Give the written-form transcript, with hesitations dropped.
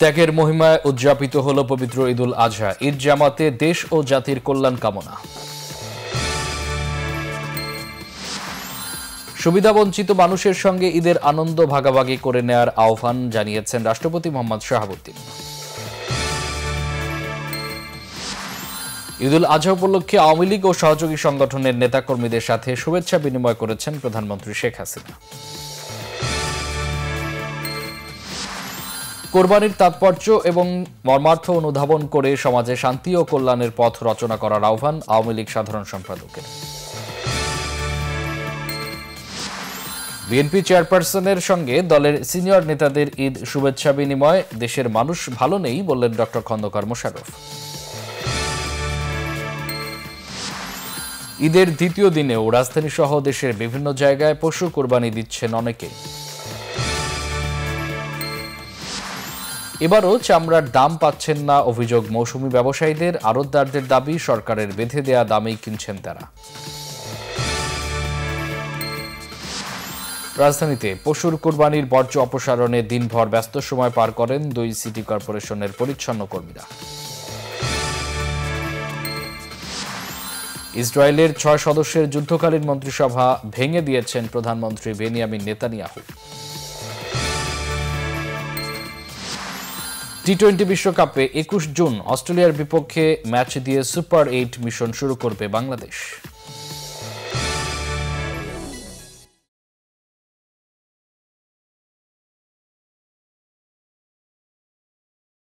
ত্যাগের মহিমায় উদযাপিত হল পবিত্র ঈদুল আজহা। ঈদ জামাতে দেশ ও জাতির কল্যাণ কামনা। সুবিধাবঞ্চিত মানুষের সঙ্গে ঈদের আনন্দ ভাগাভাগি করে নেয়ার আহ্বান জানিয়েছেন রাষ্ট্রপতি মোহাম্মদ শাহাবুদ্দিন। ঈদুল আজহা উপলক্ষে আওয়ামী লীগ ও সহযোগী সংগঠনের নেতাকর্মীদের সাথে শুভেচ্ছা বিনিময় করেছেন প্রধানমন্ত্রী শেখ হাসিনা। কোরবানির তাৎপর্য এবং মর্মার্থ অনুধাবন করে সমাজে শান্তি ও কল্যাণের পথ রচনা করার আহ্বান আওয়ামী লীগ সাধারণ সম্পাদকের। বিএনপি চেয়ারপারসনের সঙ্গে দলের সিনিয়র নেতাদের ঈদ শুভেচ্ছা বিনিময়। দেশের মানুষ ভালো নেই বললেন ডক্টর খন্দকার মোশাররফ। ঈদের দ্বিতীয় দিনেও রাজধানী সহ দেশের বিভিন্ন জায়গায় পশু কোরবানি দিচ্ছেন অনেকে। এবারও চামড়ার দাম পাচ্ছেন না অভিযোগ মৌসুমী ব্যবসায়ীদের। আড়তদারদের দাবি, সরকারের বেঁধে দেয়া দামেই কিনছেন তারা। রাজধানীতে পশুর কোরবানির বর্জ্য অপসারণে দিনভর ব্যস্ত সময় পার করেন 2 সিটি কর্পোরেশনের পরিচ্ছন্ন কর্মীরা। ইসরায়েলের 6 সদস্যের যুদ্ধকালীন মন্ত্রিসভা ভেঙে দিয়েছেন প্রধানমন্ত্রী বেনিয়ামিন নেতানিয়াহু। টি-20 বিশ্বকাপে 21 জুন অস্ট্রেলিয়ার বিপক্ষে ম্যাচ দিয়ে সুপার 8 মিশন শুরু করবে বাংলাদেশ।